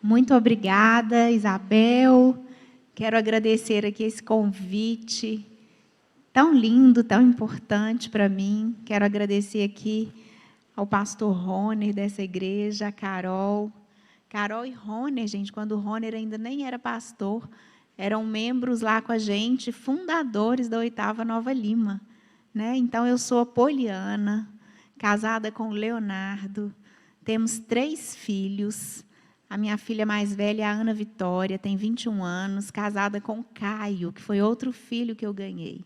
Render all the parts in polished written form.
Muito obrigada, Isabel. Quero agradecer aqui esse convite tão lindo, tão importante para mim. Quero agradecer aqui ao pastor Roner dessa igreja, a Carol. Carol e Roner, gente, quando o Roner ainda nem era pastor, eram membros lá com a gente, fundadores da 8ª Nova Lima, né? Então, eu sou a Poliana, casada com o Leonardo, temos 3 filhos. A minha filha mais velha é a Ana Vitória, tem 21 anos, casada com o Caio, que foi outro filho que eu ganhei.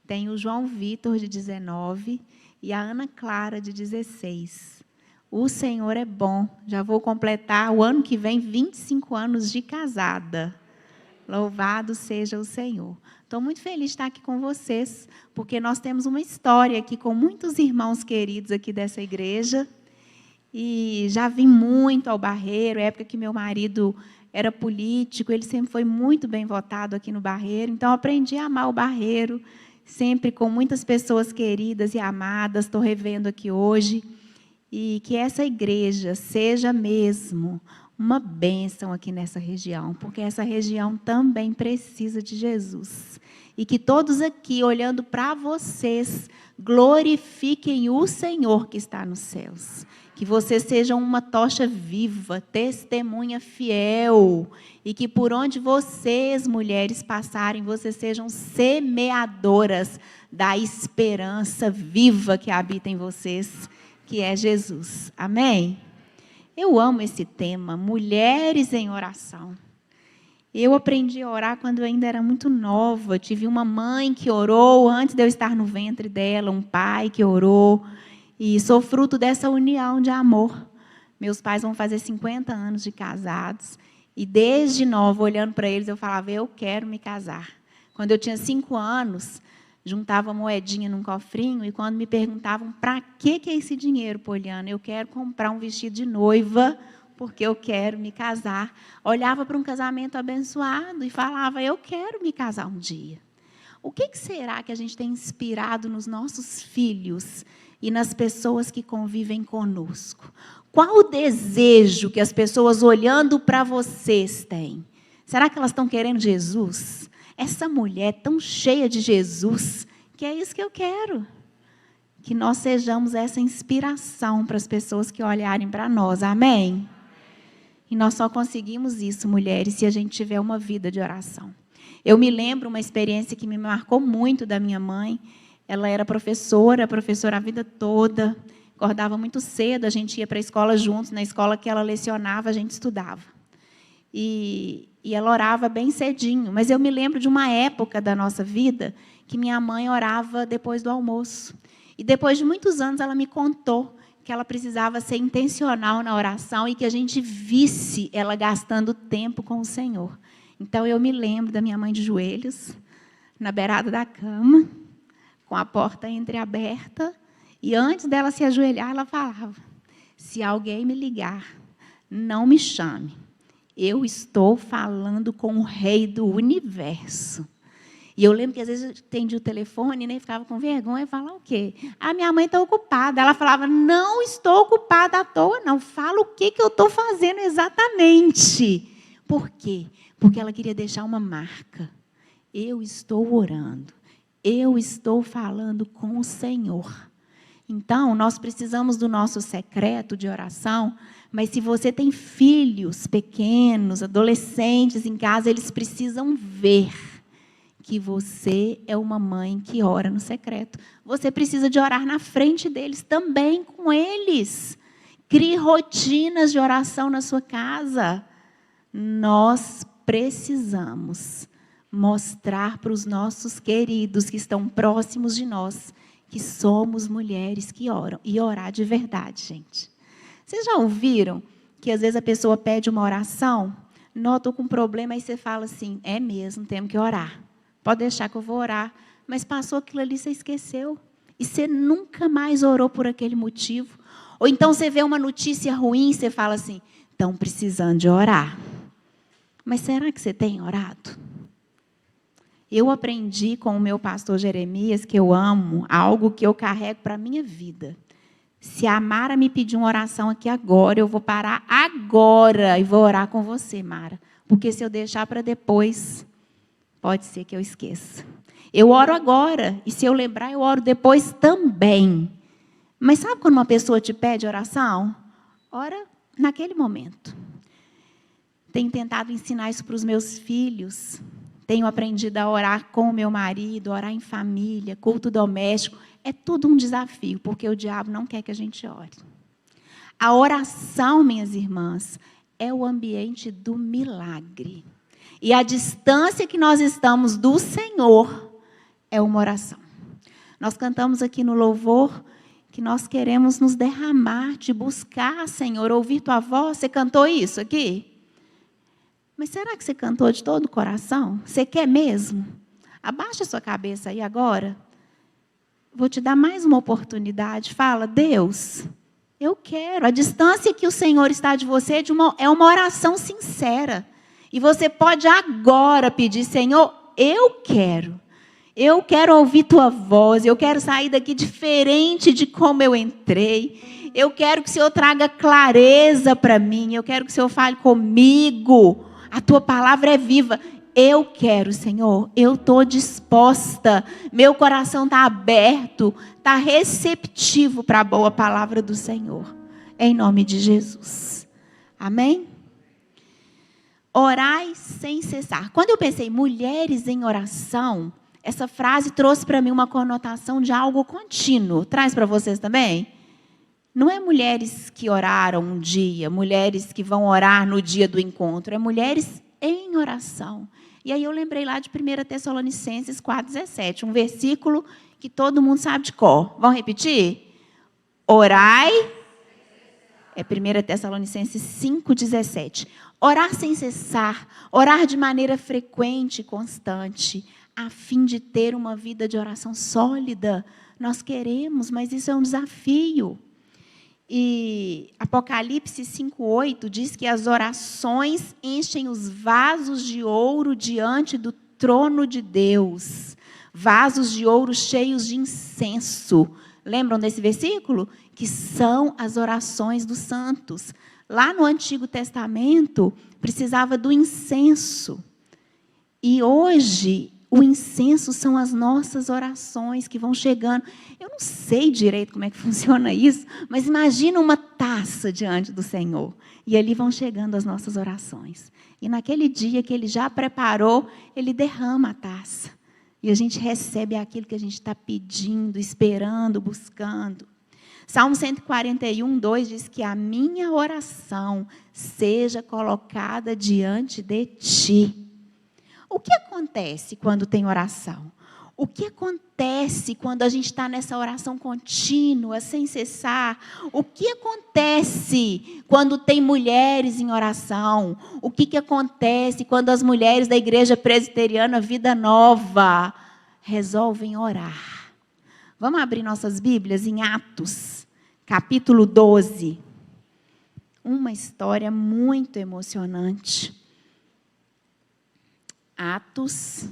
Tenho o João Vitor, de 19, e a Ana Clara, de 16. O Senhor é bom. Já vou completar o ano que vem 25 anos de casada. Louvado seja o Senhor. Estou muito feliz de estar aqui com vocês, porque nós temos uma história aqui com muitos irmãos queridos aqui dessa igreja. E já vim muito ao Barreiro, época que meu marido era político, ele sempre foi muito bem votado aqui no Barreiro, então aprendi a amar o Barreiro, sempre com muitas pessoas queridas e amadas, estou revendo aqui hoje, e que essa igreja seja mesmo uma bênção aqui nessa região, porque essa região também precisa de Jesus. E que todos aqui, olhando para vocês, glorifiquem o Senhor que está nos céus. Que vocês sejam uma tocha viva, testemunha fiel, e que por onde vocês, mulheres, passarem, vocês sejam semeadoras da esperança viva que habita em vocês, que é Jesus. Amém? Eu amo esse tema, mulheres em oração. Eu aprendi a orar quando eu ainda era muito nova. Eu tive uma mãe que orou antes de eu estar no ventre dela, um pai que orou. E sou fruto dessa união de amor. Meus pais vão fazer 50 anos de casados. E desde nova, olhando para eles, eu falava, eu quero me casar. Quando eu tinha 5 anos, juntava moedinha num cofrinho. E quando me perguntavam, para que é esse dinheiro, Poliana? Eu quero comprar um vestido de noiva, porque eu quero me casar. Olhava para um casamento abençoado e falava, eu quero me casar um dia. O que será que a gente tem inspirado nos nossos filhos e nas pessoas que convivem conosco? Qual o desejo que as pessoas olhando para vocês têm? Será que elas estão querendo Jesus? Essa mulher tão cheia de Jesus, que é isso que eu quero. Que nós sejamos essa inspiração para as pessoas que olharem para nós. Amém? E nós só conseguimos isso, mulheres, se a gente tiver uma vida de oração. Eu me lembro uma experiência que me marcou muito da minha mãe. Ela era professora a vida toda, acordava muito cedo, a gente ia para a escola juntos, na escola que ela lecionava, a gente estudava. E ela orava bem cedinho, mas eu me lembro de uma época da nossa vida que minha mãe orava depois do almoço. E depois de muitos anos ela me contou que ela precisava ser intencional na oração e que a gente visse ela gastando tempo com o Senhor. Então eu me lembro da minha mãe de joelhos, na beirada da cama, com a porta entreaberta, e antes dela se ajoelhar, ela falava, se alguém me ligar, não me chame, eu estou falando com o Rei do Universo. E eu lembro que às vezes eu atendia o telefone, né, e ficava com vergonha, e falava o quê? Ah, minha mãe está ocupada. Ela falava, não estou ocupada à toa, não, fala o que eu estou fazendo exatamente. Por quê? Porque ela queria deixar uma marca. Eu estou orando. Eu estou falando com o Senhor. Então, nós precisamos do nosso secreto de oração, mas se você tem filhos pequenos, adolescentes em casa, eles precisam ver que você é uma mãe que ora no secreto. Você precisa de orar na frente deles também, com eles. Crie rotinas de oração na sua casa. Nós precisamos mostrar para os nossos queridos que estão próximos de nós que somos mulheres que oram. E orar de verdade, gente. Vocês já ouviram que às vezes a pessoa pede uma oração, nota com um problema, aí você fala assim, é mesmo, temos que orar. Pode deixar que eu vou orar. Mas passou aquilo ali, você esqueceu. E você nunca mais orou por aquele motivo. Ou então você vê uma notícia ruim e você fala assim, estão precisando de orar. Mas será que você tem orado? Eu aprendi com o meu pastor Jeremias, que eu amo, algo que eu carrego para a minha vida. Se a Mara me pedir uma oração aqui agora, eu vou parar agora e vou orar com você, Mara. Porque se eu deixar para depois, pode ser que eu esqueça. Eu oro agora, e se eu lembrar, eu oro depois também. Mas sabe quando uma pessoa te pede oração? Ora naquele momento. Tenho tentado ensinar isso para os meus filhos. Tenho aprendido a orar com o meu marido, orar em família, culto doméstico. É tudo um desafio, porque o diabo não quer que a gente ore. A oração, minhas irmãs, é o ambiente do milagre. E a distância que nós estamos do Senhor é uma oração. Nós cantamos aqui no louvor que nós queremos nos derramar, te buscar, Senhor, ouvir tua voz. Você cantou isso aqui? Mas será que você cantou de todo o coração? Você quer mesmo? Abaixa a sua cabeça aí agora. Vou te dar mais uma oportunidade. Fala, Deus, eu quero. A distância que o Senhor está de você é uma oração sincera. E você pode agora pedir, Senhor, eu quero. Eu quero ouvir tua voz. Eu quero sair daqui diferente de como eu entrei. Eu quero que o Senhor traga clareza para mim. Eu quero que o Senhor fale comigo. A tua palavra é viva. Eu quero, Senhor. Eu estou disposta. Meu coração está aberto. Está receptivo para a boa palavra do Senhor. Em nome de Jesus. Amém? Orai sem cessar. Quando eu pensei mulheres em oração, essa frase trouxe para mim uma conotação de algo contínuo. Traz para vocês também? Não é mulheres que oraram um dia, mulheres que vão orar no dia do encontro. É mulheres em oração. E aí eu lembrei lá de 1 Tessalonicenses 4,17. Um versículo que todo mundo sabe de cor. Vamos repetir? Orai. É 1 Tessalonicenses 5,17. Orar sem cessar. Orar de maneira frequente e constante, a fim de ter uma vida de oração sólida. Nós queremos, mas isso é um desafio. E Apocalipse 5,8 diz que as orações enchem os vasos de ouro diante do trono de Deus. Vasos de ouro cheios de incenso. Lembram desse versículo? Que são as orações dos santos. Lá no Antigo Testamento, precisava do incenso. E hoje, o incenso são as nossas orações que vão chegando. Eu não sei direito como é que funciona isso, mas imagina uma taça diante do Senhor. E ali vão chegando as nossas orações. E naquele dia que Ele já preparou, Ele derrama a taça. E a gente recebe aquilo que a gente está pedindo, esperando, buscando. Salmo 141, 2 diz que a minha oração seja colocada diante de Ti. O que acontece quando tem oração? O que acontece quando a gente está nessa oração contínua, sem cessar? O que acontece quando tem mulheres em oração? O que acontece quando as mulheres da Igreja Presbiteriana Vida Nova resolvem orar? Vamos abrir nossas Bíblias em Atos, capítulo 12. Uma história muito emocionante. Atos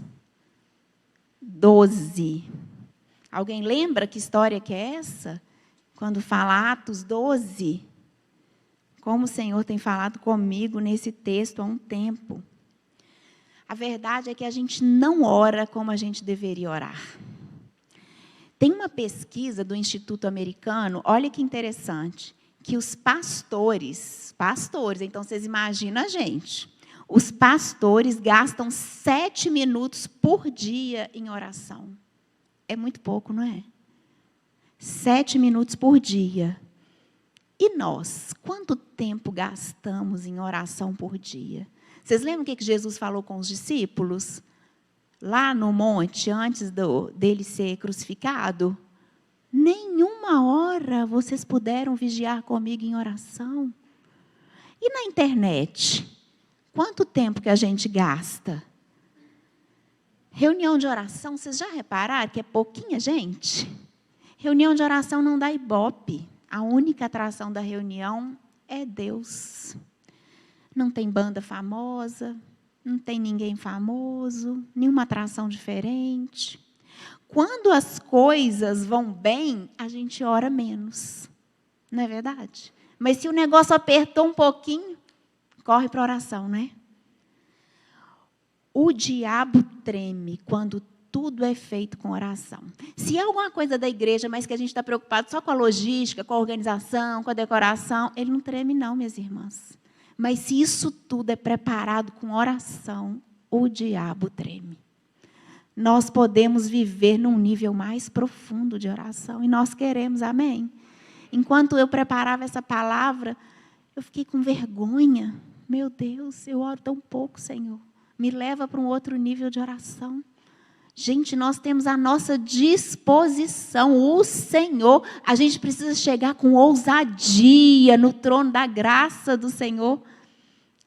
12. Alguém lembra que história que é essa? Quando fala Atos 12. Como o Senhor tem falado comigo nesse texto há um tempo. A verdade é que a gente não ora como a gente deveria orar. Tem uma pesquisa do Instituto Americano, olha que interessante, que os pastores, então vocês imaginam a gente, os pastores gastam 7 minutos por dia em oração. É muito pouco, não é? 7 minutos por dia. E nós, quanto tempo gastamos em oração por dia? Vocês lembram o que Jesus falou com os discípulos? Lá no monte, antes dele ser crucificado? Nenhuma hora vocês puderam vigiar comigo em oração. E na internet? Quanto tempo que a gente gasta? Reunião de oração, vocês já repararam que é pouquinha gente? Reunião de oração não dá ibope. A única atração da reunião é Deus. Não tem banda famosa, não tem ninguém famoso, nenhuma atração diferente. Quando as coisas vão bem, a gente ora menos. Não é verdade? Mas se o negócio apertou um pouquinho, corre para a oração, né? O diabo treme quando tudo é feito com oração. Se é alguma coisa da igreja, mas que a gente está preocupado só com a logística, com a organização, com a decoração, ele não treme não, minhas irmãs. Mas se isso tudo é preparado com oração, o diabo treme. Nós podemos viver num nível mais profundo de oração, e nós queremos, amém? Enquanto eu preparava essa palavra, eu fiquei com vergonha. Meu Deus, eu oro tão pouco, Senhor. Me leva para um outro nível de oração. Gente, nós temos à nossa disposição o Senhor. A gente precisa chegar com ousadia no trono da graça do Senhor.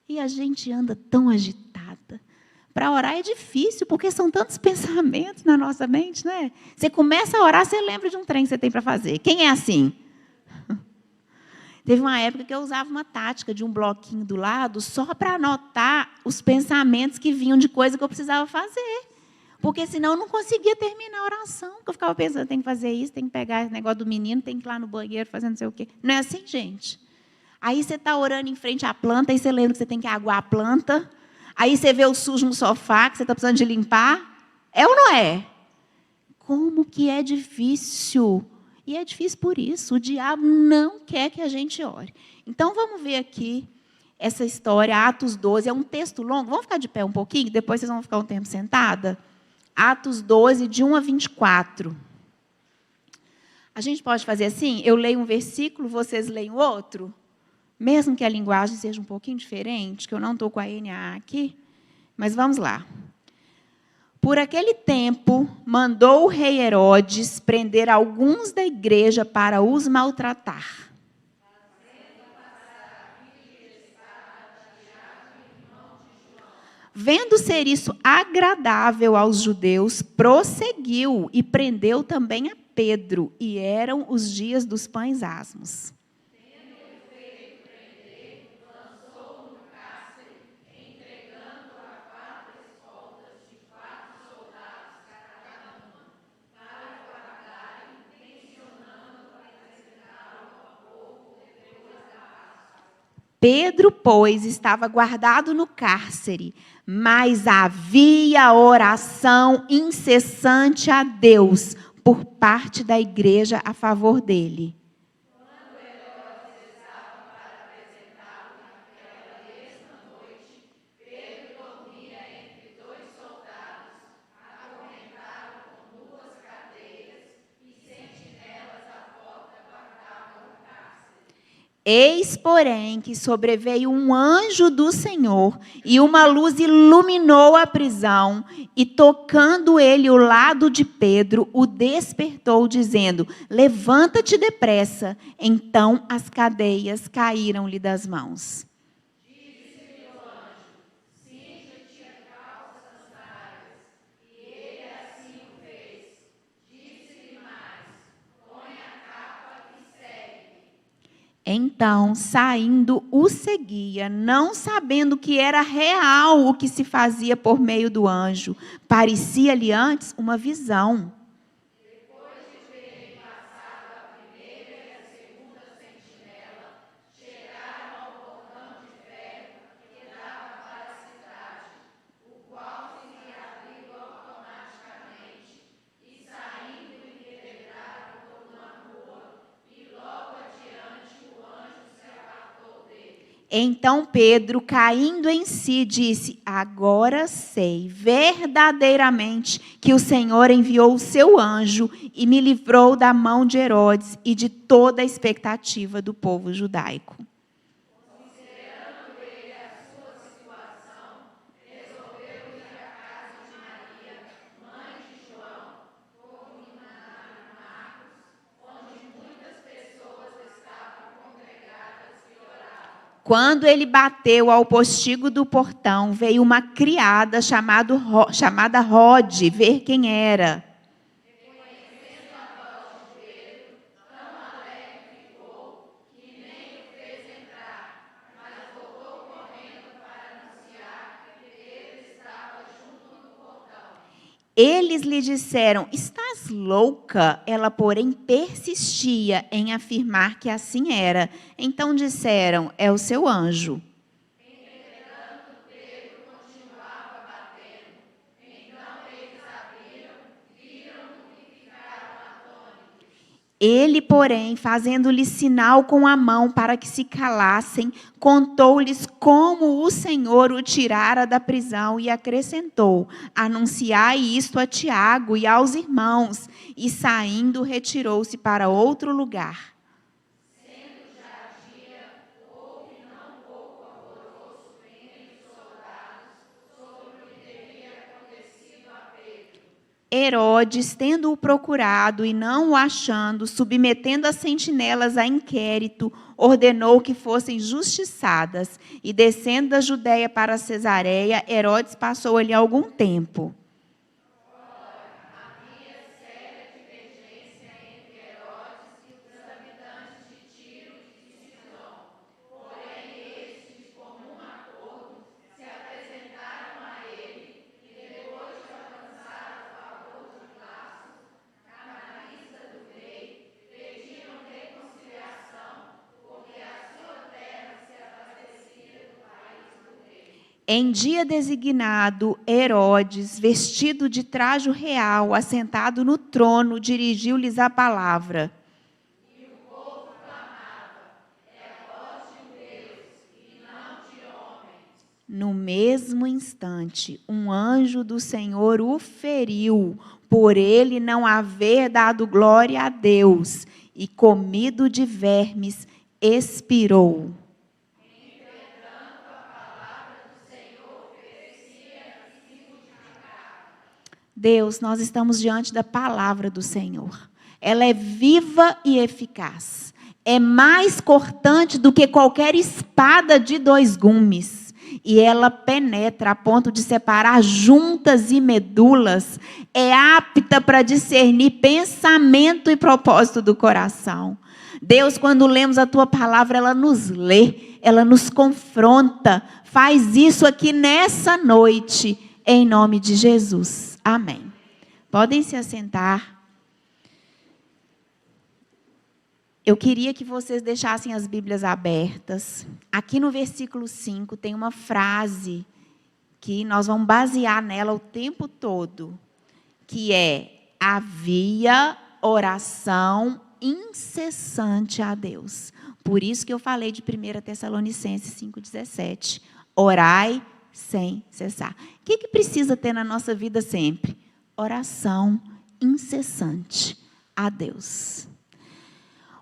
E a gente anda tão agitada. Para orar é difícil, porque são tantos pensamentos na nossa mente, né? Você começa a orar, você lembra de um trem que você tem para fazer. Quem é assim? Teve uma época que eu usava uma tática de um bloquinho do lado só para anotar os pensamentos que vinham de coisa que eu precisava fazer. Porque senão eu não conseguia terminar a oração. Porque eu ficava pensando, tem que fazer isso, tem que pegar esse negócio do menino, tem que ir lá no banheiro fazer não sei o quê. Não é assim, gente? Aí você está orando em frente à planta, aí você lembra que você tem que aguar a planta. Aí você vê o sujo no sofá, que você está precisando de limpar. É ou não é? Como que é difícil? E é difícil por isso. O diabo não quer que a gente ore. Então, vamos ver aqui essa história, Atos 12. É um texto longo. Vamos ficar de pé um pouquinho, depois vocês vão ficar um tempo sentada. Atos 12, de 1 a 24. A gente pode fazer assim? Eu leio um versículo, vocês leem o outro? Mesmo que a linguagem seja um pouquinho diferente, que eu não estou com a NA aqui. Mas vamos lá. Por aquele tempo, mandou o rei Herodes prender alguns da igreja para os maltratar. Vendo ser isso agradável aos judeus, prosseguiu e prendeu também a Pedro, e eram os dias dos pães asmos. Pedro, pois, estava guardado no cárcere, mas havia oração incessante a Deus por parte da igreja a favor dele. Eis, porém, que sobreveio um anjo do Senhor, e uma luz iluminou a prisão, e tocando ele o lado de Pedro, o despertou, dizendo: levanta-te depressa. Então as cadeias caíram-lhe das mãos. Então, saindo, o seguia, não sabendo que era real o que se fazia por meio do anjo. Parecia-lhe antes uma visão. Então Pedro, caindo em si, disse: agora sei verdadeiramente que o Senhor enviou o seu anjo e me livrou da mão de Herodes e de toda a expectativa do povo judaico. Quando ele bateu ao postigo do portão, veio uma criada chamada Rode ver quem era. Eles lhe disseram: estás mais louca, ela, porém, persistia em afirmar que assim era. Então disseram: é o seu anjo. Ele, porém, fazendo-lhes sinal com a mão para que se calassem, contou-lhes como o Senhor o tirara da prisão e acrescentou: anunciai isto a Tiago e aos irmãos. E saindo, retirou-se para outro lugar. Herodes, tendo-o procurado e não o achando, submetendo as sentinelas a inquérito, ordenou que fossem justiçadas. E descendo da Judéia para Cesareia, Herodes passou ali algum tempo. Em dia designado, Herodes, vestido de trajo real, assentado no trono, dirigiu-lhes a palavra. No mesmo instante, um anjo do Senhor o feriu, por ele não haver dado glória a Deus, e comido de vermes, expirou. Deus, nós estamos diante da palavra do Senhor. Ela é viva e eficaz. É mais cortante do que qualquer espada de 2 gumes. E ela penetra a ponto de separar juntas e medulas. É apta para discernir pensamento e propósito do coração. Deus, quando lemos a tua palavra, ela nos lê, ela nos confronta. Faz isso aqui nessa noite, em nome de Jesus. Amém. Podem se assentar. Eu queria que vocês deixassem as Bíblias abertas. Aqui no versículo 5 tem uma frase que nós vamos basear nela o tempo todo, que é: havia oração incessante a Deus. Por isso que eu falei de 1 Tessalonicenses 5,17. Orai sem cessar. O que precisa ter na nossa vida sempre? Oração incessante a Deus.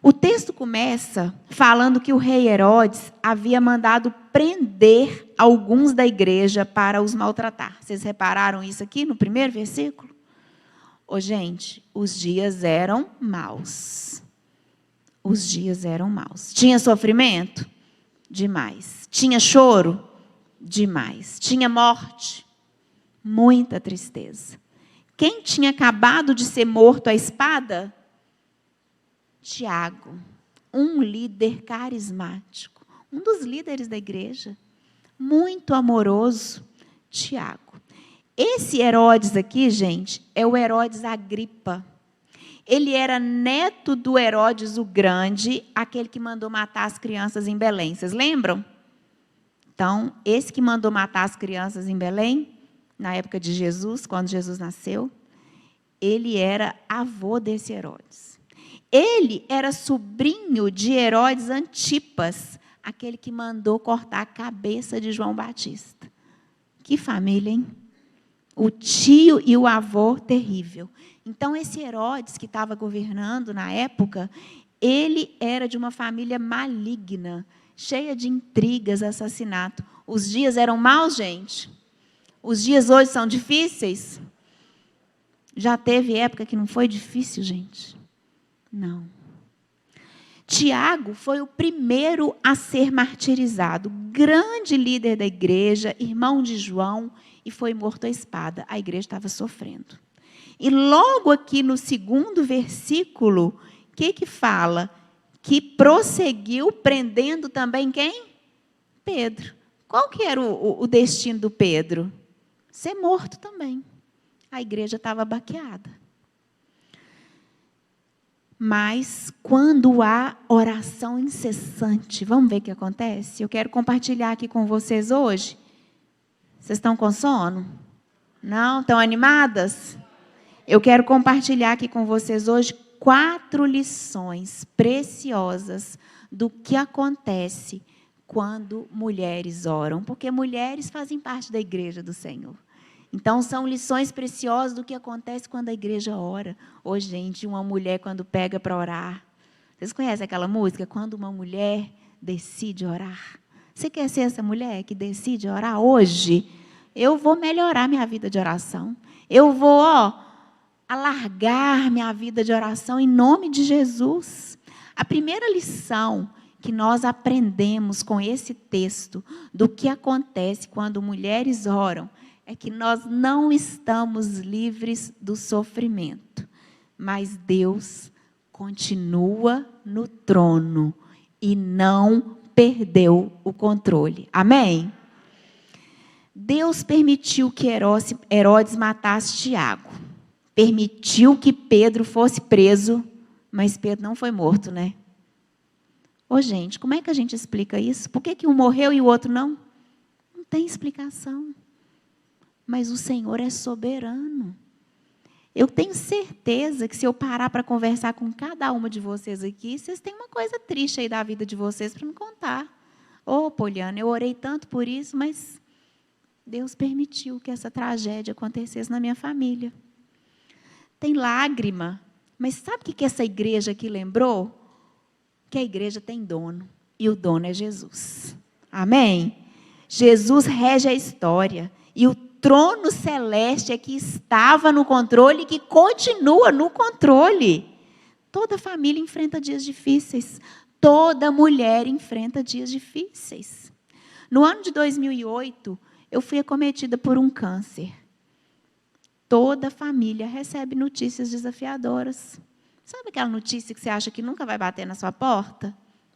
O texto começa falando que o rei Herodes havia mandado prender alguns da igreja para os maltratar. Vocês repararam isso aqui no primeiro versículo? Ô, gente, os dias eram maus. Os dias eram maus. Tinha sofrimento? Demais. Tinha choro? Demais. Tinha morte? Muita tristeza. Quem tinha acabado de ser morto à espada? Tiago, um líder carismático, um dos líderes da igreja, muito amoroso, Tiago. Esse Herodes aqui, gente, é o Herodes Agripa. Ele era neto do Herodes o Grande, aquele que mandou matar as crianças em Belém. Vocês lembram? Então, esse que mandou matar as crianças em Belém, na época de Jesus, quando Jesus nasceu, ele era avô desse Herodes. Ele era sobrinho de Herodes Antipas, aquele que mandou cortar a cabeça de João Batista. Que família, hein? O tio e o avô terrível. Então, esse Herodes que estava governando na época, ele era de uma família maligna, cheia de intrigas, assassinato. Os dias eram maus, gente? Os dias hoje são difíceis? Já teve época que não foi difícil, gente? Não. Tiago foi o primeiro a ser martirizado, grande líder da igreja, irmão de João, e foi morto à espada. A igreja estava sofrendo. E logo aqui no 2º versículo, o que fala? Que prosseguiu prendendo também quem? Pedro. Qual que era o destino do Pedro? Ser morto também. A igreja estava baqueada. Mas quando há oração incessante, vamos ver o que acontece? Eu quero compartilhar aqui com vocês hoje. Vocês estão com sono? Não? Estão animadas? Eu quero compartilhar aqui com vocês hoje 4 lições preciosas do que acontece quando mulheres oram, porque mulheres fazem parte da igreja do Senhor. Então, são lições preciosas do que acontece quando a igreja ora. Ô, gente, uma mulher quando pega para orar. Vocês conhecem aquela música? Quando uma mulher decide orar. Você quer ser essa mulher que decide orar hoje? Eu vou melhorar minha vida de oração. Eu vou, alargar minha vida de oração em nome de Jesus. A primeira lição que nós aprendemos com esse texto do que acontece quando mulheres oram é que nós não estamos livres do sofrimento, mas Deus continua no trono e não perdeu o controle. Amém? Deus permitiu que Herodes matasse Tiago. Permitiu que Pedro fosse preso, mas Pedro não foi morto, né? Ô, gente, como é que a gente explica isso? Por que um morreu e o outro não? Não tem explicação. Mas o Senhor é soberano. Eu tenho certeza que se eu parar para conversar com cada uma de vocês aqui, vocês têm uma coisa triste aí da vida de vocês para me contar. Ô, Poliana, eu orei tanto por isso, mas Deus permitiu que essa tragédia acontecesse na minha família. Tem lágrima, mas sabe o que essa igreja aqui lembrou? Que a igreja tem dono, e o dono é Jesus. Amém? Jesus rege a história, e o trono celeste é que estava no controle e que continua no controle. Toda família enfrenta dias difíceis. Toda mulher enfrenta dias difíceis. No ano de 2008, eu fui acometida por um câncer. Toda família recebe notícias desafiadoras. Sabe aquela notícia que você acha que nunca vai bater na sua porta?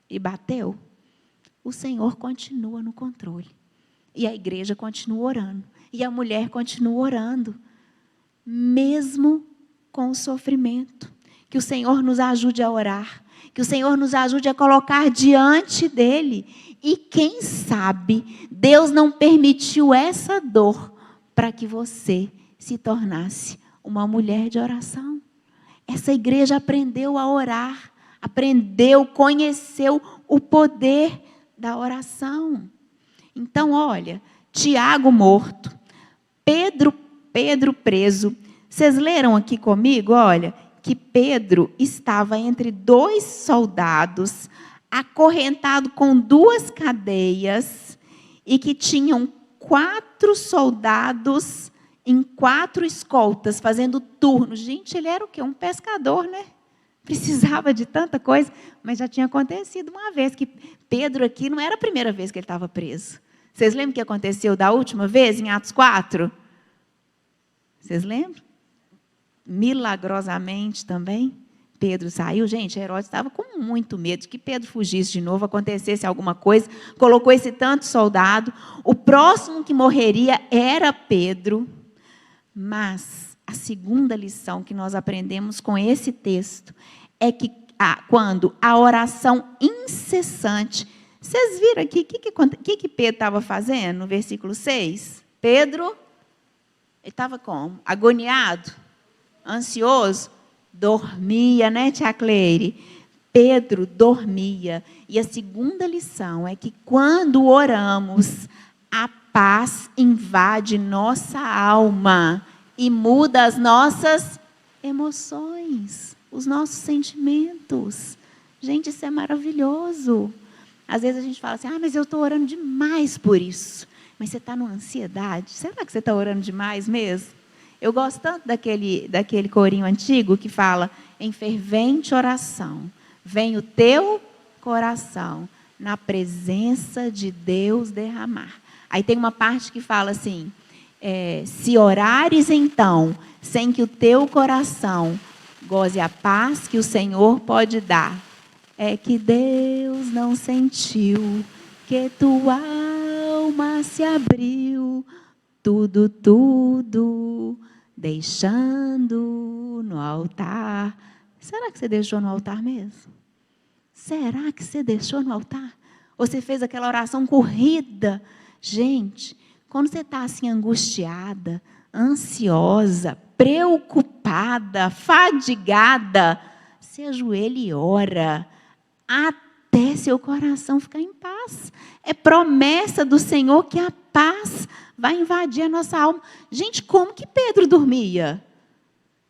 E bateu? O Senhor continua no controle. E a igreja continua orando. E a mulher continua orando, mesmo com o sofrimento. Que o Senhor nos ajude a orar, que o Senhor nos ajude a colocar diante dEle. E quem sabe, Deus não permitiu essa dor para que você se tornasse uma mulher de oração. Essa igreja aprendeu a orar, conheceu o poder da oração. Então, olha, Tiago morto, Pedro preso. Vocês leram aqui comigo, olha, que Pedro estava entre 2 soldados, acorrentado com 2 cadeias, e que tinham 4 soldados em 4 escoltas, fazendo turno. Gente, ele era o quê? Um pescador, né? Precisava de tanta coisa, mas já tinha acontecido uma vez, que Pedro aqui não era a primeira vez que ele estava preso. Vocês lembram o que aconteceu da última vez, em Atos 4? Vocês lembram? Milagrosamente também, Pedro saiu. Gente, Herodes estava com muito medo de que Pedro fugisse de novo, acontecesse alguma coisa, colocou esse tanto soldado. O próximo que morreria era Pedro. Mas a segunda lição que nós aprendemos com esse texto é que quando a oração incessante. Vocês viram aqui o que Pedro estava fazendo no versículo 6? Pedro, ele estava como? Agoniado? Ansioso? Dormia, né, tia Cleire? Pedro dormia. E a segunda lição é que quando oramos, a paz invade nossa alma e muda as nossas emoções, os nossos sentimentos. Gente, isso é maravilhoso. Às vezes a gente fala assim, mas eu estou orando demais por isso. Mas você está numa ansiedade? Será que você está orando demais mesmo? Eu gosto tanto daquele corinho antigo que fala, em fervente oração, vem o teu coração na presença de Deus derramar. Aí tem uma parte que fala assim, se orares então, sem que o teu coração goze a paz que o Senhor pode dar, é que Deus não sentiu, que tua alma se abriu, tudo, deixando no altar será que você deixou no altar mesmo? Será que você deixou no altar? Ou você fez aquela oração corrida? Gente, quando você está assim angustiada, ansiosa, preocupada, fadigada, se ajoelha e ora, até seu coração ficar em paz. É promessa do Senhor que a paz vai invadir a nossa alma. Gente, como que Pedro dormia?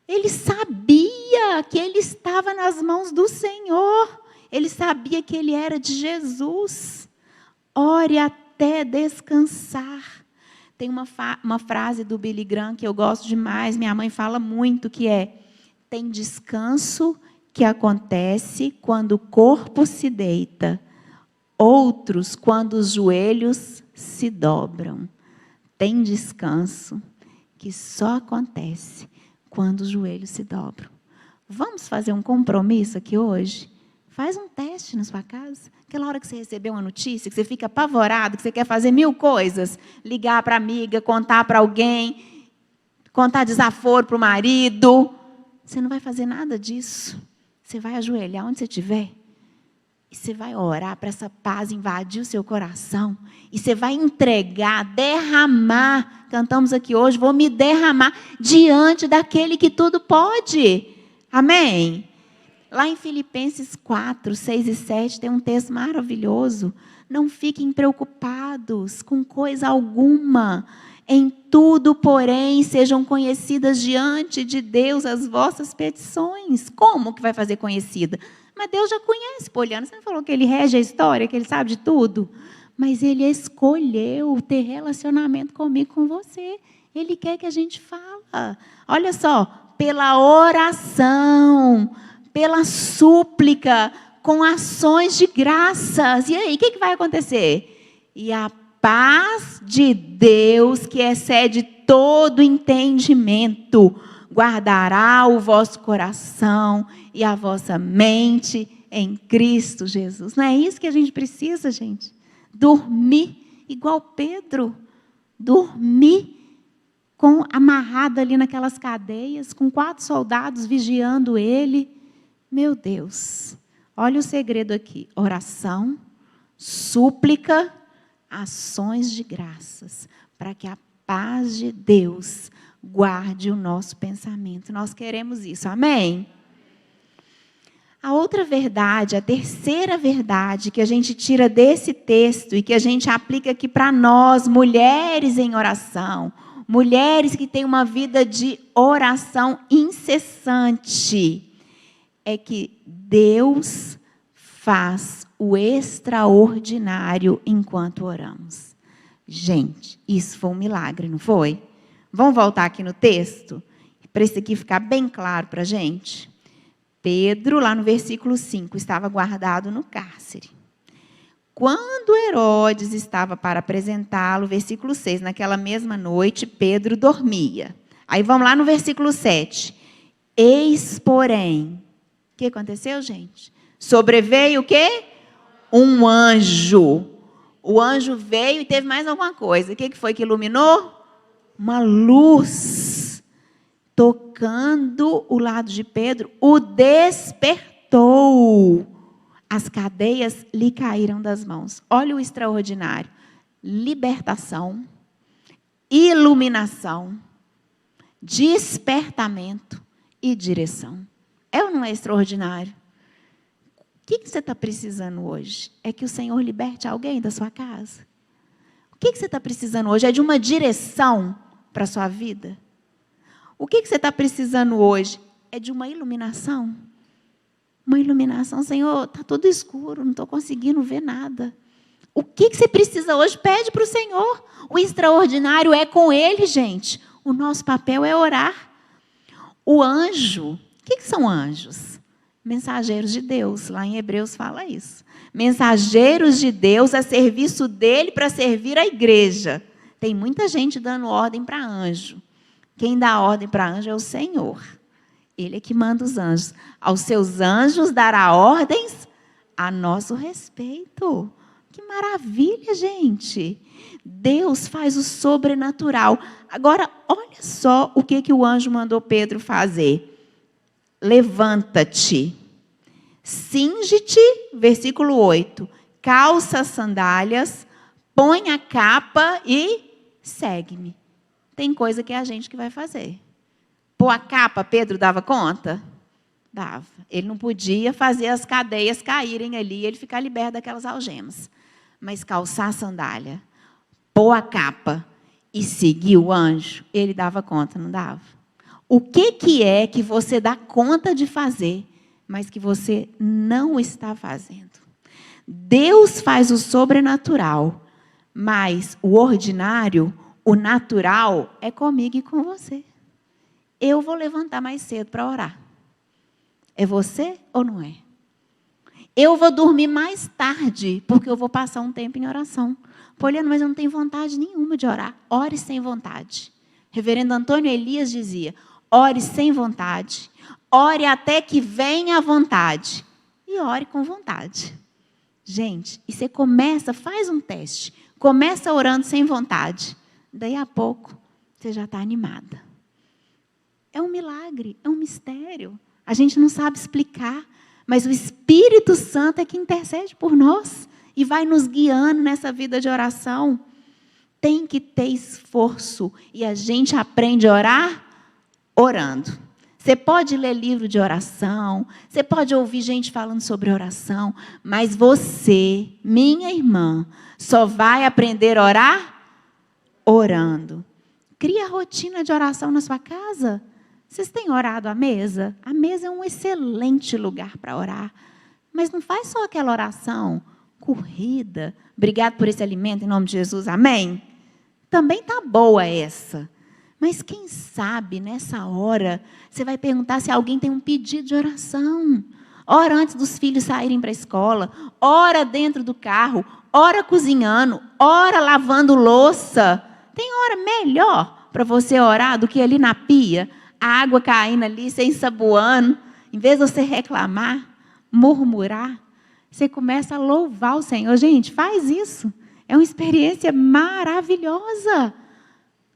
Ele sabia que ele estava nas mãos do Senhor. Ele sabia que ele era de Jesus. Ore até descansar. Tem uma frase do Billy Graham que eu gosto demais, minha mãe fala muito, que é: tem descanso que acontece quando o corpo se deita, outros quando os joelhos se dobram. Tem descanso que só acontece quando os joelhos se dobram. Vamos fazer um compromisso aqui hoje? Faz um teste na sua casa. Aquela hora que você recebeu uma notícia, que você fica apavorado, que você quer fazer 1000 coisas, ligar para a amiga, contar para alguém, contar desaforo para o marido. Você não vai fazer nada disso. Você vai ajoelhar onde você estiver. E você vai orar para essa paz invadir o seu coração. E você vai entregar, derramar. Cantamos aqui hoje, vou me derramar diante daquele que tudo pode. Amém? Lá em Filipenses 4, 6 e 7, tem um texto maravilhoso. Não fiquem preocupados com coisa alguma. Em tudo, porém, sejam conhecidas diante de Deus as vossas petições. Como que vai fazer conhecida? Mas Deus já conhece, Poliana. Você não falou que Ele rege a história, que Ele sabe de tudo? Mas Ele escolheu ter relacionamento comigo, com você. Ele quer que a gente fala. Olha só, pela oração, pela súplica, com ações de graças. E aí, o que vai acontecer? E a paz de Deus, que excede todo entendimento, guardará o vosso coração e a vossa mente em Cristo Jesus. Não é isso que a gente precisa, gente? Dormir igual Pedro. Dormir amarrado ali naquelas cadeias, com 4 soldados vigiando ele. Meu Deus, olha o segredo aqui: oração, súplica, ações de graças, para que a paz de Deus guarde o nosso pensamento. Nós queremos isso, amém? A outra verdade, a terceira verdade que a gente tira desse texto e que a gente aplica aqui para nós, mulheres em oração, mulheres que têm uma vida de oração incessante, é que Deus faz o extraordinário enquanto oramos. Gente, isso foi um milagre, não foi? Vamos voltar aqui no texto, para isso aqui ficar bem claro para a gente. Pedro, lá no versículo 5, estava guardado no cárcere. Quando Herodes estava para apresentá-lo, versículo 6, naquela mesma noite, Pedro dormia. Aí vamos lá no versículo 7. Eis, porém, o que aconteceu, gente? Sobreveio o quê? Um anjo. O anjo veio e teve mais alguma coisa. O que foi que iluminou? Uma luz. Tocando o lado de Pedro, o despertou. As cadeias lhe caíram das mãos. Olha o extraordinário. Libertação, iluminação, despertamento e direção. É ou não é extraordinário? O que você está precisando hoje? É que o Senhor liberte alguém da sua casa? O que você está precisando hoje? É de uma direção para a sua vida? O que você está precisando hoje? É de uma iluminação? Uma iluminação, Senhor, está tudo escuro, não estou conseguindo ver nada. O que você precisa hoje? Pede para o Senhor. O extraordinário é com Ele, gente. O nosso papel é orar. O anjo, o que são anjos? Mensageiros de Deus, lá em Hebreus fala isso. Mensageiros de Deus a serviço dele para servir a igreja. Tem muita gente dando ordem para anjo. Quem dá ordem para anjo é o Senhor. Ele é que manda os anjos. Aos seus anjos dará ordens a nosso respeito. Que maravilha, gente. Deus faz o sobrenatural. Agora, olha só o que o anjo mandou Pedro fazer. levanta-te, cinge-te, versículo 8, calça as sandálias, põe a capa e segue-me. Tem coisa que é a gente que vai fazer. Pôr a capa, Pedro dava conta? Dava. Ele não podia fazer as cadeias caírem ali, ele ficar liberto daquelas algemas. Mas calçar a sandália, pôr a capa e seguir o anjo, ele dava conta, não dava? O que é que você dá conta de fazer, mas que você não está fazendo? Deus faz o sobrenatural, mas o ordinário, o natural, é comigo e com você. Eu vou levantar mais cedo para orar. É você ou não é? Eu vou dormir mais tarde, porque eu vou passar um tempo em oração. Poliana, mas eu não tenho vontade nenhuma de orar. Ore sem vontade. Reverendo Antônio Elias dizia, ore sem vontade, ore até que venha a vontade. E ore com vontade. Gente, e você começa, faz um teste. Começa orando sem vontade. Daí a pouco, você já está animada. É um milagre, é um mistério. A gente não sabe explicar, mas o Espírito Santo é que intercede por nós e vai nos guiando nessa vida de oração. Tem que ter esforço e a gente aprende a orar orando. Você pode ler livro de oração, você pode ouvir gente falando sobre oração, mas você, minha irmã, só vai aprender a orar orando. Cria a rotina de oração na sua casa. Vocês têm orado à mesa? A mesa é um excelente lugar para orar. Mas não faz só aquela oração corrida. Obrigado por esse alimento, em nome de Jesus, amém? Também está boa essa. Mas quem sabe, nessa hora, você vai perguntar se alguém tem um pedido de oração. Ora antes dos filhos saírem para a escola. Ora dentro do carro. Ora cozinhando. Ora lavando louça. Tem hora melhor para você orar do que ali na pia? A água caindo ali, você ensaboando, em vez de você reclamar, murmurar, você começa a louvar o Senhor. Gente, faz isso. É uma experiência maravilhosa.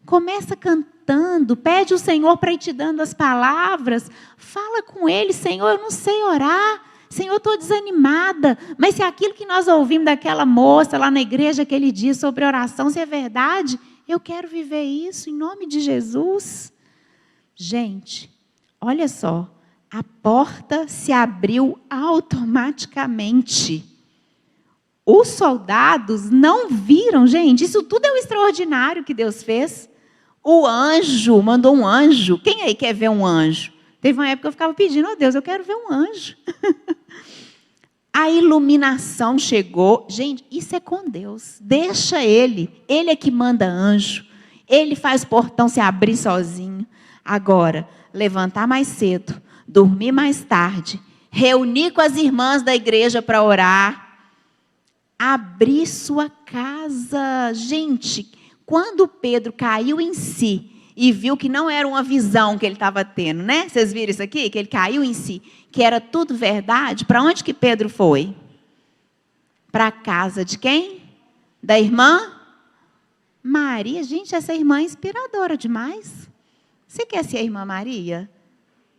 Começa cantando, pede o Senhor para ir te dando as palavras. Fala com Ele, Senhor, eu não sei orar. Senhor, eu estou desanimada. Mas se aquilo que nós ouvimos daquela moça lá na igreja aquele dia sobre oração, se é verdade, eu quero viver isso em nome de Jesus. Gente, olha só, a porta se abriu automaticamente. Os soldados não viram, gente, isso tudo é o extraordinário que Deus fez. O anjo, mandou um anjo. Quem aí quer ver um anjo? Teve uma época que eu ficava pedindo, oh Deus, eu quero ver um anjo. A iluminação chegou. Gente, isso é com Deus. Deixa Ele é que manda anjo. Ele faz o portão se abrir sozinho. Agora, levantar mais cedo, dormir mais tarde, reunir com as irmãs da igreja para orar, abrir sua casa. Gente, quando Pedro caiu em si e viu que não era uma visão que ele estava tendo, né? Vocês viram isso aqui? Que ele caiu em si, que era tudo verdade. Para onde que Pedro foi? Para a casa de quem? Da irmã Maria. Gente, essa irmã é inspiradora demais. Você quer ser a irmã Maria?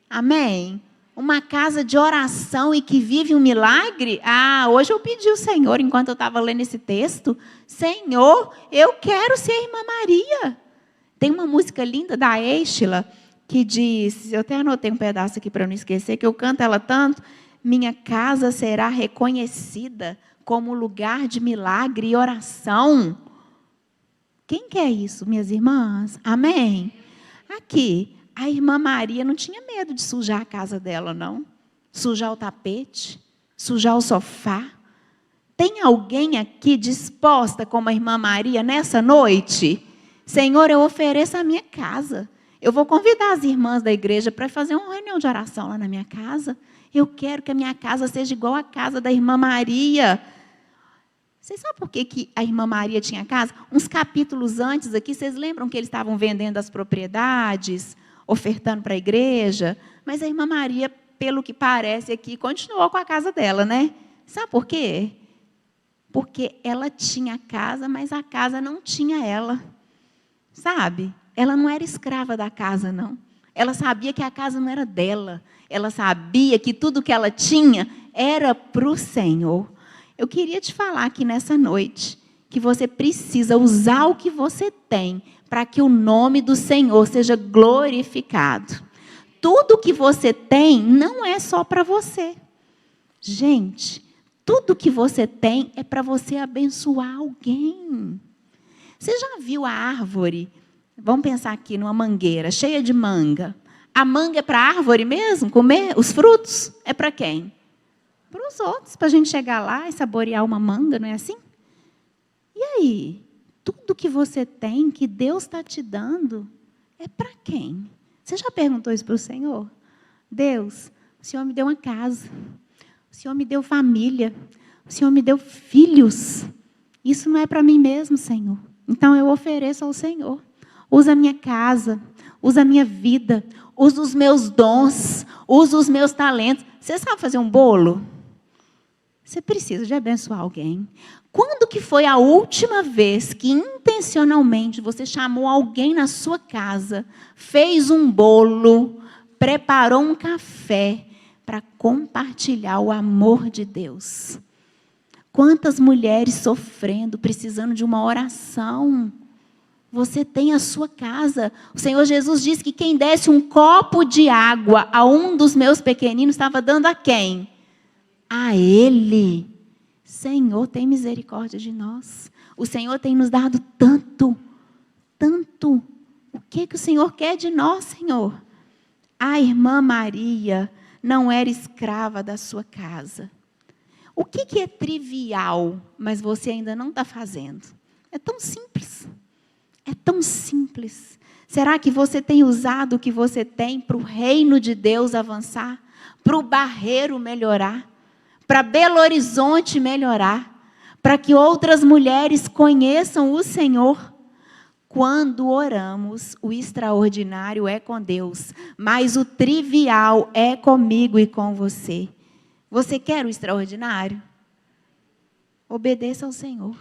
Amém? Uma casa de oração e que vive um milagre? Ah, hoje eu pedi ao Senhor, enquanto eu estava lendo esse texto, Senhor, eu quero ser a irmã Maria. Tem uma música linda da Estela, que diz, eu até anotei um pedaço aqui para não esquecer, que eu canto ela tanto, minha casa será reconhecida como lugar de milagre e oração. Quem quer isso, minhas irmãs? Amém? Aqui, a irmã Maria não tinha medo de sujar a casa dela, não. Sujar o tapete, sujar o sofá. Tem alguém aqui disposta, como a irmã Maria, nessa noite? Senhor, eu ofereço a minha casa. Eu vou convidar as irmãs da igreja para fazer uma reunião de oração lá na minha casa. Eu quero que a minha casa seja igual à casa da irmã Maria. Vocês sabem por que a irmã Maria tinha casa? Uns capítulos antes aqui, vocês lembram que eles estavam vendendo as propriedades, ofertando para a igreja? Mas a irmã Maria, pelo que parece aqui, continuou com a casa dela, né? Sabe por quê? Porque ela tinha casa, mas a casa não tinha ela. Sabe? Ela não era escrava da casa, não. Ela sabia que a casa não era dela. Ela sabia que tudo que ela tinha era para o Senhor. Eu queria te falar aqui nessa noite que você precisa usar o que você tem para que o nome do Senhor seja glorificado. Tudo que você tem não é só para você. Gente, tudo que você tem é para você abençoar alguém. Você já viu a árvore? Vamos pensar aqui numa mangueira cheia de manga. A manga é para a árvore mesmo? Comer os frutos? É para quem? Para os outros, para a gente chegar lá e saborear uma manga, não é assim? E aí? Tudo que você tem, que Deus está te dando, é para quem? Você já perguntou isso para o Senhor? Deus, o Senhor me deu uma casa. O Senhor me deu família. O Senhor me deu filhos. Isso não é para mim mesmo, Senhor. Então eu ofereço ao Senhor. Usa a minha casa, usa a minha vida, usa os meus dons, usa os meus talentos. Você sabe fazer um bolo? Você precisa de abençoar alguém. Quando que foi a última vez que intencionalmente você chamou alguém na sua casa, fez um bolo, preparou um café para compartilhar o amor de Deus? Quantas mulheres sofrendo, precisando de uma oração? Você tem a sua casa. O Senhor Jesus disse que quem desse um copo de água a um dos meus pequeninos estava dando a quem? A Ele. Senhor, tem misericórdia de nós. O Senhor tem nos dado tanto, tanto. O que o Senhor quer de nós, Senhor? A irmã Maria não era escrava da sua casa. O que é trivial, mas você ainda não está fazendo? É tão simples. É tão simples. Será que você tem usado o que você tem para o reino de Deus avançar? Para o Barreiro melhorar? Para Belo Horizonte melhorar? Para que outras mulheres conheçam o Senhor? Quando oramos, o extraordinário é com Deus, mas o trivial é comigo e com você. Você quer o extraordinário? Obedeça ao Senhor.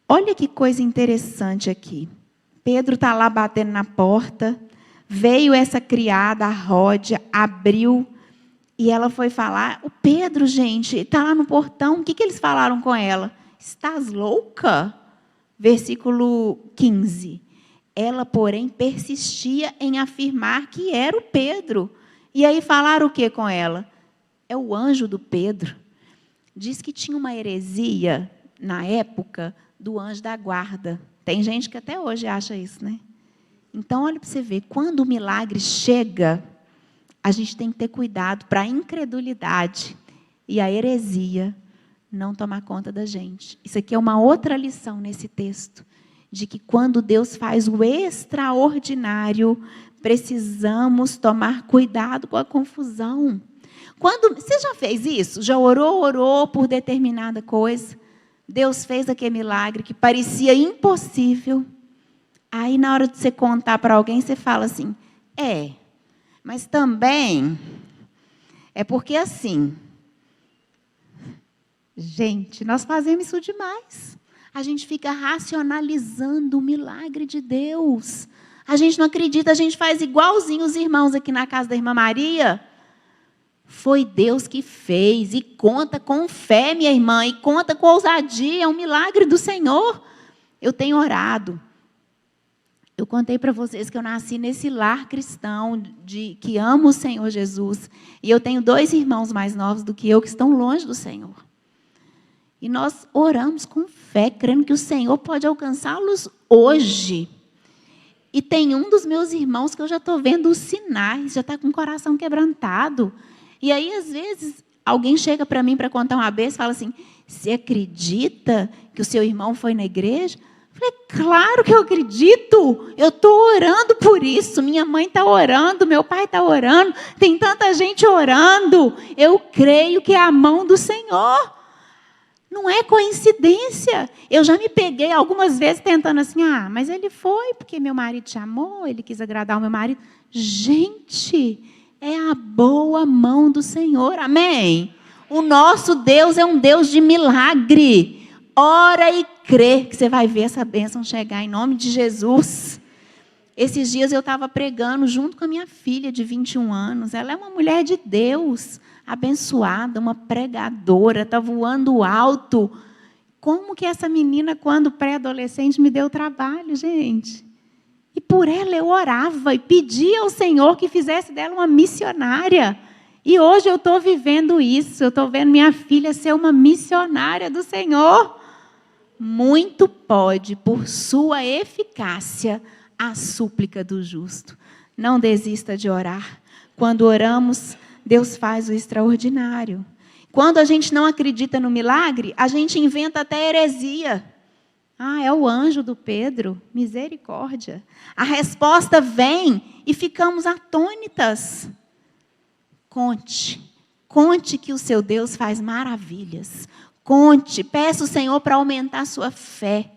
Olha que coisa interessante aqui. Pedro está lá batendo na porta. Veio essa criada, a Ródia, abriu. E ela foi falar. O Pedro, gente, está lá no portão. O que eles falaram com ela? Estás louca? Versículo 15. Ela, porém, persistia em afirmar que era o Pedro. E aí falaram o que com ela? É o anjo do Pedro. Diz que tinha uma heresia, na época, do anjo da guarda. Tem gente que até hoje acha isso, né? Então, olha para você ver, quando o milagre chega, a gente tem que ter cuidado para a incredulidade e a heresia não tomar conta da gente. Isso aqui é uma outra lição nesse texto, de que quando Deus faz o extraordinário, precisamos tomar cuidado com a confusão. Você já fez isso? Já orou por determinada coisa? Deus fez aquele milagre que parecia impossível. Aí, na hora de você contar para alguém, você fala assim, mas também é porque assim. Gente, nós fazemos isso demais. A gente fica racionalizando o milagre de Deus. A gente não acredita, a gente faz igualzinho os irmãos aqui na casa da irmã Maria. Foi Deus que fez, e conta com fé, minha irmã, e conta com ousadia, é um milagre do Senhor. Eu tenho orado. Eu contei para vocês que eu nasci nesse lar cristão, que ama o Senhor Jesus, e eu tenho 2 irmãos mais novos do que eu, que estão longe do Senhor. E nós oramos com fé, crendo que o Senhor pode alcançá-los hoje. E tem um dos meus irmãos que eu já estou vendo os sinais, já está com o coração quebrantado. E aí, às vezes, alguém chega para mim para contar uma vez e fala assim, você acredita que o seu irmão foi na igreja? Eu falei, claro que eu acredito. Eu estou orando por isso. Minha mãe está orando, meu pai está orando. Tem tanta gente orando. Eu creio que é a mão do Senhor. Não é coincidência. Eu já me peguei algumas vezes tentando assim, mas ele foi porque meu marido chamou, ele quis agradar o meu marido. Gente, é a boa mão do Senhor, amém? O nosso Deus é um Deus de milagre. Ora e crê que você vai ver essa bênção chegar em nome de Jesus. Esses dias eu estava pregando junto com a minha filha de 21 anos. Ela é uma mulher de Deus, abençoada, uma pregadora, está voando alto. Como que essa menina, quando pré-adolescente, me deu trabalho, gente? E por ela eu orava e pedia ao Senhor que fizesse dela uma missionária. E hoje eu estou vivendo isso, eu estou vendo minha filha ser uma missionária do Senhor. Muito pode, por sua eficácia, a súplica do justo. Não desista de orar. Quando oramos, Deus faz o extraordinário. Quando a gente não acredita no milagre, a gente inventa até heresia. Ah, é o anjo do Pedro, misericórdia. A resposta vem e ficamos atônitas. Conte que o seu Deus faz maravilhas. Conte, peça ao Senhor para aumentar a sua fé.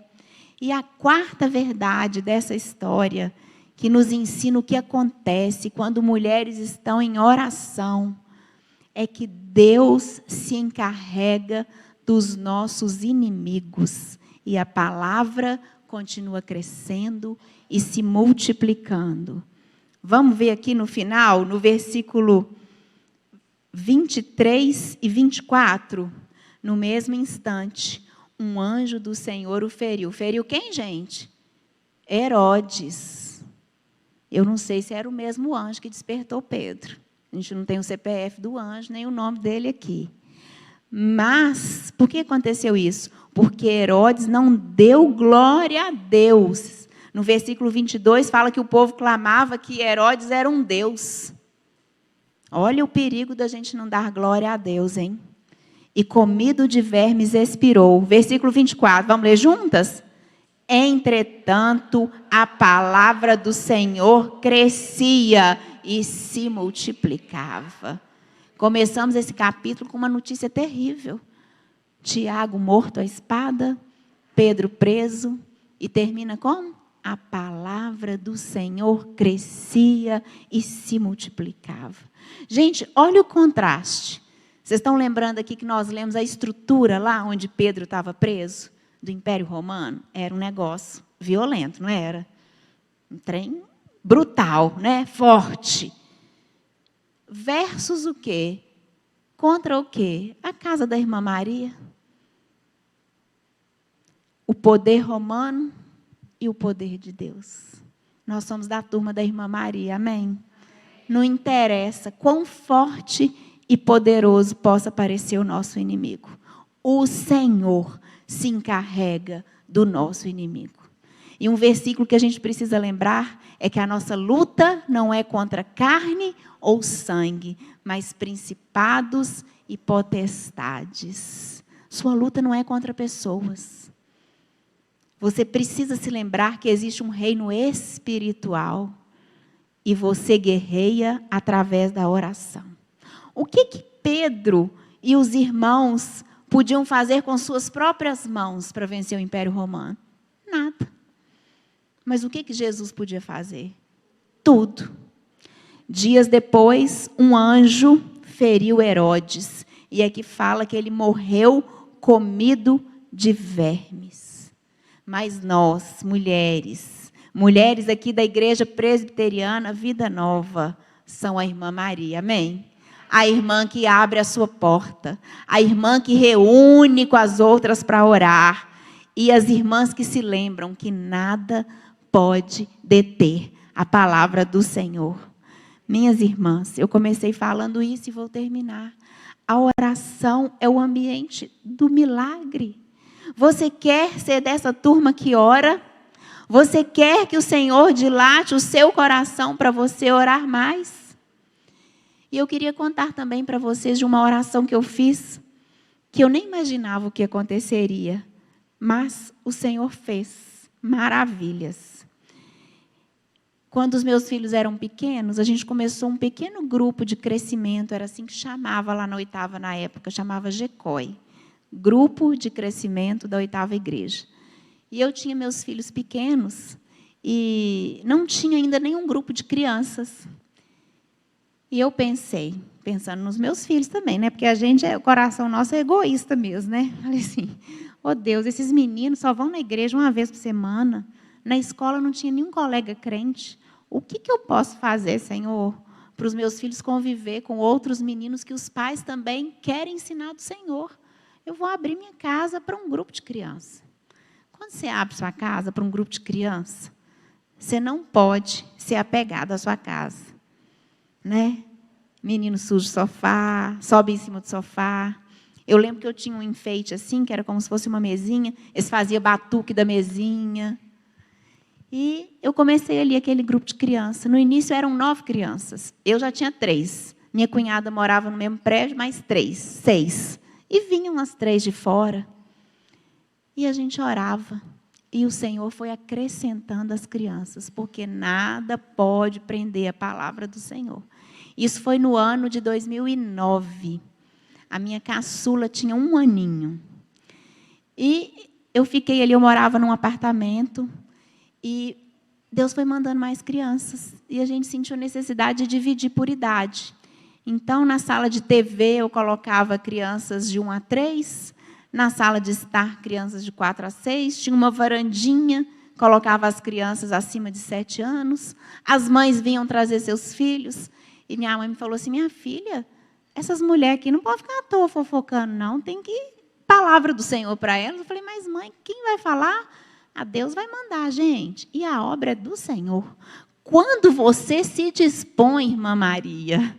E a quarta verdade dessa história, que nos ensina o que acontece quando mulheres estão em oração, é que Deus se encarrega dos nossos inimigos. E a palavra continua crescendo e se multiplicando. Vamos ver aqui no final, no versículo 23 e 24. No mesmo instante, um anjo do Senhor o feriu. Feriu quem, gente? Herodes. Eu não sei se era o mesmo anjo que despertou Pedro. A gente não tem o CPF do anjo, nem o nome dele aqui. Mas, por que aconteceu isso? Porque Herodes não deu glória a Deus. No versículo 22, fala que o povo clamava que Herodes era um Deus. Olha o perigo da gente não dar glória a Deus, hein? E comido de vermes expirou. Versículo 24, vamos ler juntas? Entretanto, a palavra do Senhor crescia e se multiplicava. Começamos esse capítulo com uma notícia terrível. Tiago morto à espada, Pedro preso, e termina como? A palavra do Senhor crescia e se multiplicava. Gente, olha o contraste. Vocês estão lembrando aqui que nós lemos a estrutura lá onde Pedro estava preso, do Império Romano? Era um negócio violento, não era? Um trem brutal, né? Forte. Versus o quê? Contra o quê? A casa da irmã Maria. O poder romano e o poder de Deus. Nós somos da turma da irmã Maria, amém? Não interessa quão forte e poderoso possa parecer o nosso inimigo. O Senhor se encarrega do nosso inimigo. E um versículo que a gente precisa lembrar é que a nossa luta não é contra carne ou sangue, mas principados e potestades. Sua luta não é contra pessoas. Você precisa se lembrar que existe um reino espiritual e você guerreia através da oração. O que Pedro e os irmãos podiam fazer com suas próprias mãos para vencer o Império Romano? Nada. Mas o que Jesus podia fazer? Tudo. Dias depois, um anjo feriu Herodes. E aqui fala que ele morreu comido de vermes. Mas nós, mulheres aqui da Igreja Presbiteriana Vida Nova, são a irmã Maria, amém? A irmã que abre a sua porta, a irmã que reúne com as outras para orar, e as irmãs que se lembram que nada pode deter a palavra do Senhor. Minhas irmãs, eu comecei falando isso e vou terminar. A oração é o ambiente do milagre. Você quer ser dessa turma que ora? Você quer que o Senhor dilate o seu coração para você orar mais? E eu queria contar também para vocês de uma oração que eu fiz, que eu nem imaginava o que aconteceria, mas o Senhor fez maravilhas. Quando os meus filhos eram pequenos, a gente começou um pequeno grupo de crescimento, era assim que chamava lá na oitava na época, chamava GECOI, Grupo de Crescimento da Oitava Igreja. E eu tinha meus filhos pequenos e não tinha ainda nenhum grupo de crianças. E eu pensando nos meus filhos também, né? Porque o coração nosso é egoísta mesmo, né? Falei assim, oh Deus, esses meninos só vão na igreja uma vez por semana. Na escola não tinha nenhum colega crente. O que eu posso fazer, Senhor, para os meus filhos conviver com outros meninos que os pais também querem ensinar do Senhor? Eu vou abrir minha casa para um grupo de criança. Quando você abre sua casa para um grupo de criança, você não pode ser apegado à sua casa, né? Menino suja o sofá, sobe em cima do sofá. Eu lembro que eu tinha um enfeite assim, que era como se fosse uma mesinha. Eles faziam batuque da mesinha. E eu comecei ali aquele grupo de crianças. No início eram 9 crianças. Eu já tinha 3. Minha cunhada morava no mesmo prédio, mais 3, 6. E vinham as 3 de fora. E a gente orava. E o Senhor foi acrescentando as crianças, porque nada pode prender a palavra do Senhor. Isso foi no ano de 2009. A minha caçula tinha 1 aninho. E eu fiquei ali, eu morava num apartamento, e Deus foi mandando mais crianças. E a gente sentiu necessidade de dividir por idade. Então, na sala de TV, eu colocava crianças de 1 a 3, na sala de estar, crianças de 4 a 6, tinha uma varandinha, colocava as crianças acima de 7 anos, as mães vinham trazer seus filhos, e minha mãe me falou assim, minha filha, essas mulheres aqui não podem ficar à toa fofocando, não, tem que ir palavra do Senhor para elas. Eu falei, mas mãe, quem vai falar? A Deus vai mandar, gente, e a obra é do Senhor. Quando você se dispõe, irmã Maria,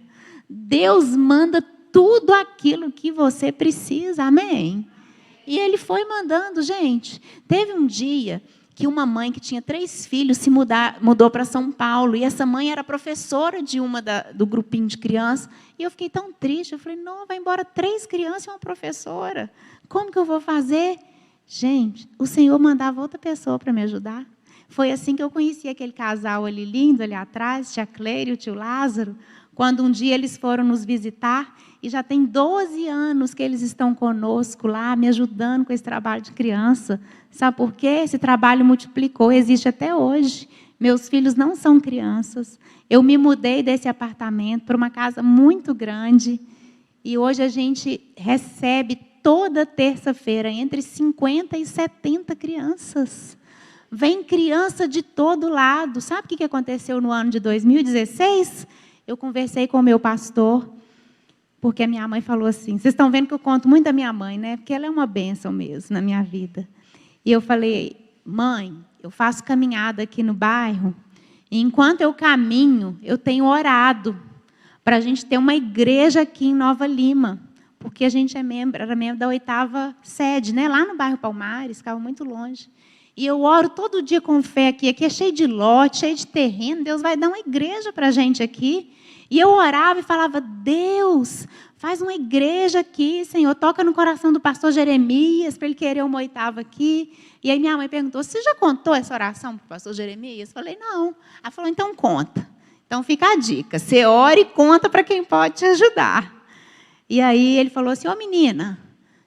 Deus manda tudo aquilo que você precisa, amém? E Ele foi mandando, gente. Teve um dia que uma mãe que tinha 3 filhos mudou para São Paulo, e essa mãe era professora de do grupinho de crianças, e eu fiquei tão triste, eu falei, não, vai embora 3 crianças e uma professora, como que eu vou fazer? Gente, o Senhor mandava outra pessoa para me ajudar. Foi assim que eu conheci aquele casal ali lindo, ali atrás, tia Cleire e o tio Lázaro, quando um dia eles foram nos visitar, e já tem 12 anos que eles estão conosco lá, me ajudando com esse trabalho de criança. Sabe por quê? Esse trabalho multiplicou, existe até hoje. Meus filhos não são crianças. Eu me mudei desse apartamento para uma casa muito grande, e hoje a gente recebe toda terça-feira entre 50 e 70 crianças. Vem criança de todo lado. Sabe o que aconteceu no ano de 2016? Eu conversei com o meu pastor, porque a minha mãe falou assim, vocês estão vendo que eu conto muito da minha mãe, né? Porque ela é uma bênção mesmo na minha vida. E eu falei, mãe, eu faço caminhada aqui no bairro, e enquanto eu caminho, eu tenho orado para a gente ter uma igreja aqui em Nova Lima, porque a gente era membro da 8ª sede, né? Lá no bairro Palmares, ficava muito longe. E eu oro todo dia com fé aqui é cheio de lote, cheio de terreno, Deus vai dar uma igreja para a gente aqui. E eu orava e falava, Deus, faz uma igreja aqui, Senhor, toca no coração do pastor Jeremias, para ele querer uma 8ª aqui. E aí minha mãe perguntou, você já contou essa oração para o pastor Jeremias? Eu falei, não. Ela falou, então conta. Então fica a dica, você ora e conta para quem pode te ajudar. E aí ele falou assim, ô menina,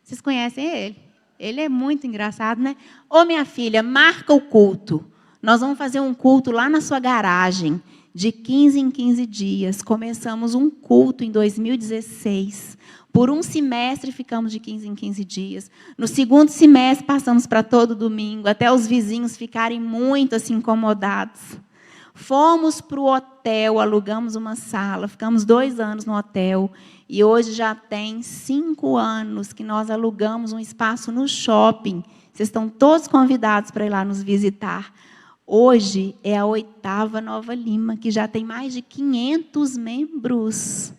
vocês conhecem ele? Ele é muito engraçado, né? Ô minha filha, marca o culto. Nós vamos fazer um culto lá na sua garagem, de 15 em 15 dias. Começamos um culto em 2016. Por um semestre ficamos de 15 em 15 dias. No segundo semestre passamos para todo domingo, até os vizinhos ficarem muito assim, incomodados. Fomos para o hotel, alugamos uma sala, ficamos 2 anos no hotel. E hoje já tem 5 anos que nós alugamos um espaço no shopping. Vocês estão todos convidados para ir lá nos visitar. Hoje é a 8ª Nova Lima, que já tem mais de 500 membros.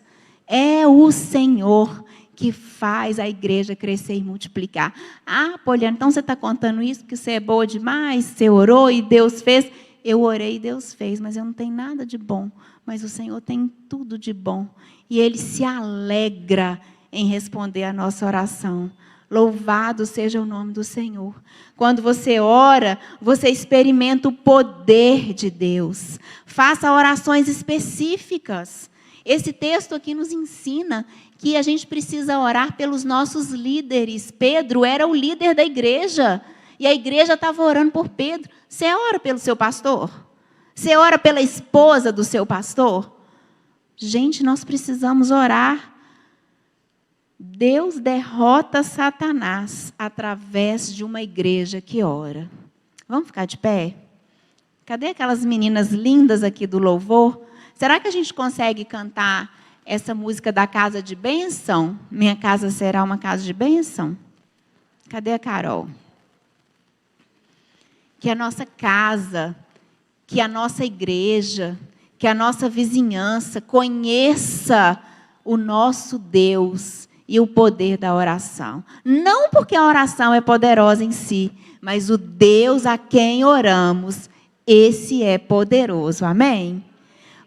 É o Senhor que faz a igreja crescer e multiplicar. Ah, Poliana, então você está contando isso porque você é boa demais, você orou e Deus fez. Eu orei e Deus fez, mas eu não tenho nada de bom. Mas o Senhor tem tudo de bom. E Ele se alegra em responder a nossa oração. Louvado seja o nome do Senhor. Quando você ora, você experimenta o poder de Deus. Faça orações específicas. Esse texto aqui nos ensina que a gente precisa orar pelos nossos líderes. Pedro era o líder da igreja. E a igreja estava orando por Pedro. Você ora pelo seu pastor? Você ora pela esposa do seu pastor? Gente, nós precisamos orar. Deus derrota Satanás através de uma igreja que ora. Vamos ficar de pé? Cadê aquelas meninas lindas aqui do louvor? Será que a gente consegue cantar essa música da casa de bênção? Minha casa será uma casa de bênção? Cadê a Carol? Que a nossa casa, que a nossa igreja, que a nossa vizinhança conheça o nosso Deus e o poder da oração. Não porque a oração é poderosa em si, mas o Deus a quem oramos, esse é poderoso. Amém?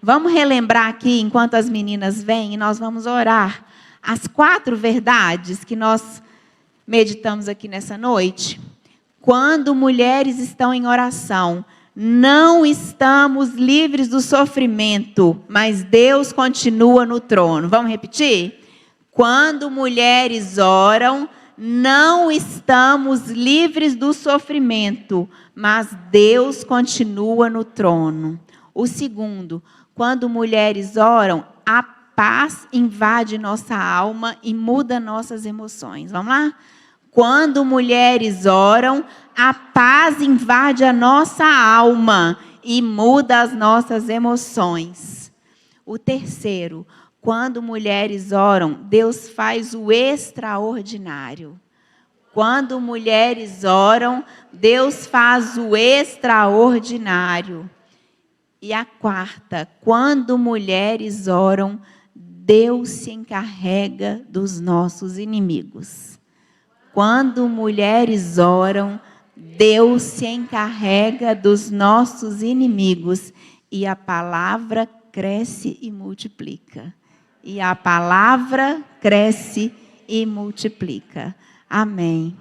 Vamos relembrar aqui, enquanto as meninas vêm, e nós vamos orar as 4 verdades que nós meditamos aqui nessa noite. Quando mulheres estão em oração, não estamos livres do sofrimento, mas Deus continua no trono. Vamos repetir? Quando mulheres oram, não estamos livres do sofrimento, mas Deus continua no trono. O segundo, quando mulheres oram, a paz invade nossa alma e muda nossas emoções. Vamos lá? Quando mulheres oram, a paz invade a nossa alma e muda as nossas emoções. O terceiro, quando mulheres oram, Deus faz o extraordinário. Quando mulheres oram, Deus faz o extraordinário. E a quarta, quando mulheres oram, Deus se encarrega dos nossos inimigos. Quando mulheres oram, Deus se encarrega dos nossos inimigos. E a palavra cresce e multiplica. E a palavra cresce e multiplica. Amém.